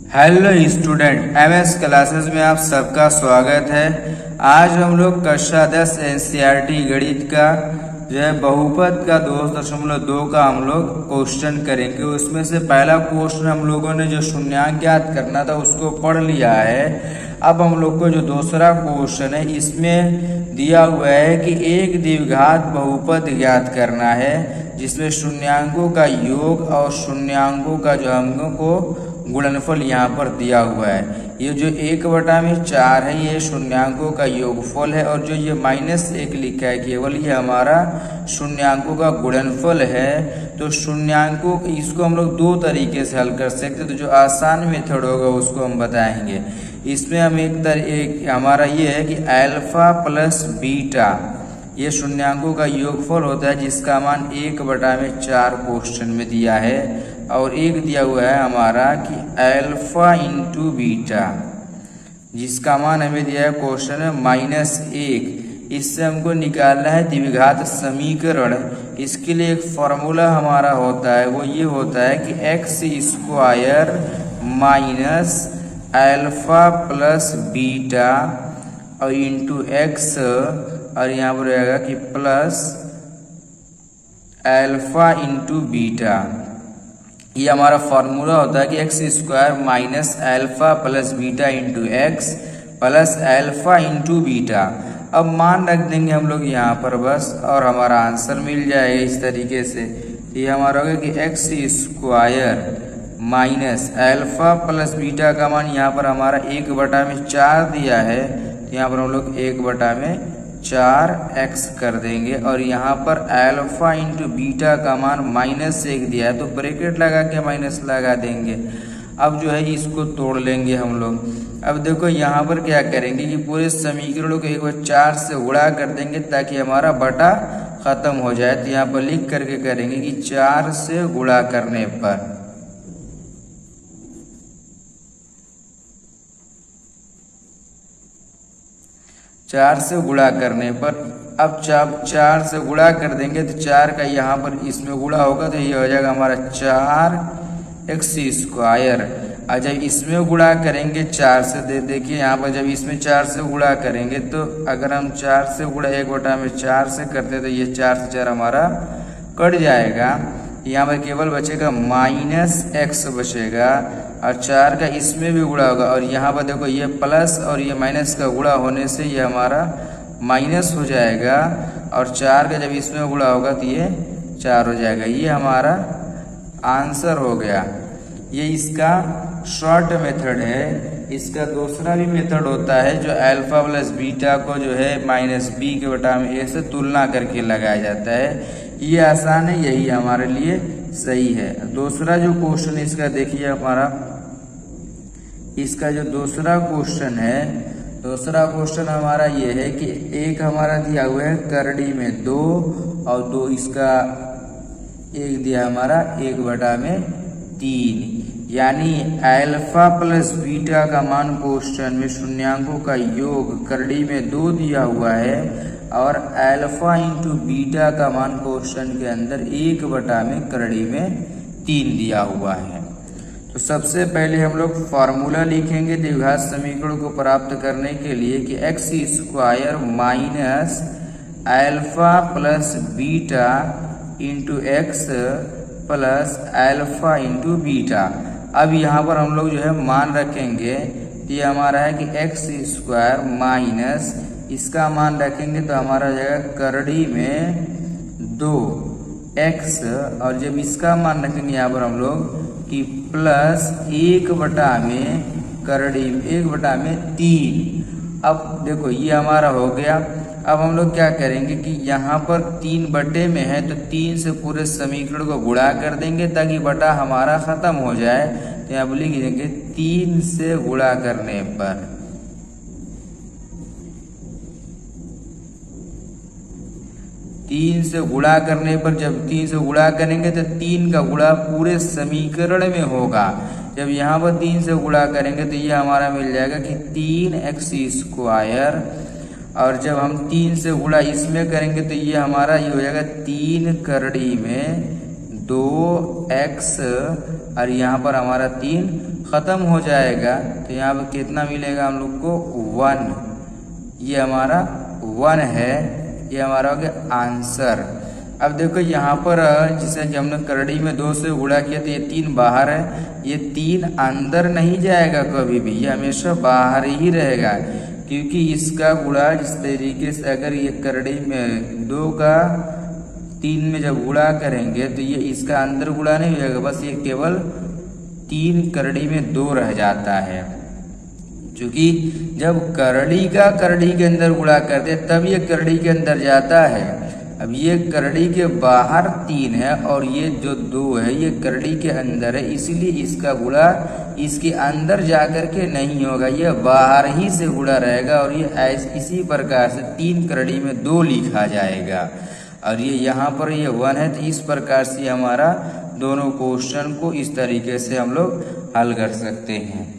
Hello student, MS classes में आप सबका स्वागत है। आज हम लोग कक्षा 10 एनसीईआरटी गणित का जो है बहुपद का 2.2 का हम लोग क्वेश्चन करेंगे। उसमें से पहला क्वेश्चन हम लोगों ने जो शून्यांक ज्ञात करना था उसको पढ़ लिया है। अब हम लोग को जो दूसरा क्वेश्चन है इसमें दिया हुआ है कि एक द्विघात बहुपद ज्ञात करना है जिसमें शून्यांकों का योग और शून्यांकों का जो हम लोग को गुणनफल यहाँ पर दिया हुआ है। ये जो 1/4 है ये शून्यांकों का योगफल है और जो ये -1 लिखा है केवल ये हमारा शून्यांकों का गुणनफल है। तो शून्यांकों इसको हम लोग दो तरीके से हल कर सकते हैं। तो जो आसान मेथड होगा उसको हम बताएंगे। इसमें हम एक हमारा ये है कि अल्फा प्लस बीटा ये शून्यांकों का योगफल होता है जिसका मान 1/4 क्वेश्चन में दिया है। और एक दिया हुआ है हमारा कि अल्फा इंटू बीटा जिसका मान हमें दिया है क्वेश्चन में -1। इससे हमको निकालना है द्विघात समीकरण। इसके लिए एक फॉर्मूला हमारा होता है, वो ये होता है कि x² minus alpha plus beta और इंटू x और यहाँ पर रहेगा कि प्लस अल्फा इंटू बीटा। ये हमारा फॉर्मूला होता है कि x² minus alpha plus beta into x plus alpha into beta. अब मान रख देंगे हम लोग यहाँ पर बस और हमारा आंसर मिल जाएगा इस तरीके से। ये हमारा होगा कि x² minus alpha plus beta का मान यहाँ पर हमारा 1/4 दिया है। तो यहाँ पर हम लोग 1/4x कर देंगे और यहाँ पर अल्फा इंटू बीटा का मान -1 दिया है तो ब्रैकेट लगा के माइनस लगा देंगे। अब जो है इसको तोड़ लेंगे हम लोग। अब देखो यहाँ पर क्या करेंगे कि पूरे समीकरणों को एक बार 4 से गुणा कर देंगे ताकि हमारा बटा खत्म हो जाए। तो यहाँ पर लिख करके करेंगे कि 4 से गुणा करने पर 4 से गुणा करने पर अब 4 से गुणा कर देंगे तो 4 का यहाँ पर इसमें गुणा होगा तो ये हो जाएगा हमारा 4x²। और जब इसमें गुणा करेंगे 4 से देखिए यहाँ पर जब इसमें 4 से गुणा करेंगे तो अगर हम 4 से गुणा 1/4 से करते तो ये 4 से 4 हमारा कट जाएगा। यहाँ पर केवल बचेगा -x बचेगा और 4 का इसमें भी गुणा होगा और यहाँ पर देखो ये प्लस और ये माइनस का गुणा होने से ये हमारा माइनस हो जाएगा और 4 का जब इसमें गुणा होगा तो ये 4 हो जाएगा। ये हमारा आंसर हो गया। ये इसका शॉर्ट मेथड है। इसका दूसरा भी मेथड होता है जो अल्फा प्लस बीटा को जो है -b/a से तुलना करके लगाया जाता है। ये आसान है, यही हमारे लिए सही है। दूसरा जो क्वेश्चन इसका देखिए हमारा इसका जो दूसरा क्वेश्चन है, दूसरा क्वेश्चन हमारा ये है कि एक हमारा दिया हुआ है करड़ी में 2 और 2 इसका एक दिया हमारा 1/3 यानी अल्फा प्लस बीटा का मान क्वेश्चन में शून्यांकों का योग करड़ी में 2 दिया हुआ है और अल्फा इंटू बीटा का मान क्वेश्चन के अंदर 1/करड़ी में 3 दिया हुआ है। तो सबसे पहले हम लोग फॉर्मूला लिखेंगे द्विघात समीकरण को प्राप्त करने के लिए कि x² minus alpha plus beta into x plus alpha into beta. अब यहाँ पर हम लोग जो है मान रखेंगे तो ये हमारा है कि x² माइनस इसका मान रखेंगे तो हमारा हो जाएगा करड़ी में 2x और जब इसका मान रखेंगे यहाँ पर हम लोग कि प्लस 1/3। अब देखो ये हमारा हो गया। अब हम लोग क्या करेंगे कि यहाँ पर 3 में है तो 3 से पूरे समीकरण को गुणा कर देंगे ताकि बटा हमारा खत्म हो जाए। तो यहाँ पर लिख देंगे 3 से गुणा करने पर 3 से गुणा करने पर जब 3 से गुणा करेंगे तो 3 का गुणा पूरे समीकरण में होगा। जब यहाँ पर 3 से गुणा करेंगे तो ये हमारा मिल जाएगा कि 3x² और जब हम 3 से गुणा इसमें करेंगे तो ये हमारा ये हो जाएगा 3 करड़ी में 2x और यहाँ पर हमारा 3 ख़त्म हो जाएगा तो यहाँ पर कितना मिलेगा हम लोग को 1। ये हमारा 1 है, ये हमारा हो गया आंसर। अब देखो यहाँ पर जैसे कि हमने करड़ी में 2 से गुणा किया तो ये 3 बाहर है, ये 3 अंदर नहीं जाएगा कभी भी, ये हमेशा बाहर ही रहेगा, क्योंकि इसका गुणा जिस तरीके से अगर ये करड़ी में 2 का 3 में जब गुणा करेंगे तो ये इसका अंदर गुणा नहीं हो जाएगा, बस ये केवल 3 करड़ी में 2 रह जाता है। क्योंकि जब करड़ी का करड़ी के अंदर गुणा करते तब ये करड़ी के अंदर जाता है। अब ये करड़ी के बाहर 3 है और ये जो 2 है ये करड़ी के अंदर है, इसीलिए इसका गुणा इसके अंदर जाकर के नहीं होगा, ये बाहर ही से गुणा रहेगा और ये इसी प्रकार से 3 करड़ी में 2 लिखा जाएगा। और ये यहाँ पर ये 1 है, तो इस प्रकार से हमारा दोनों क्वेश्चन को इस तरीके से हम लोग हल कर सकते हैं।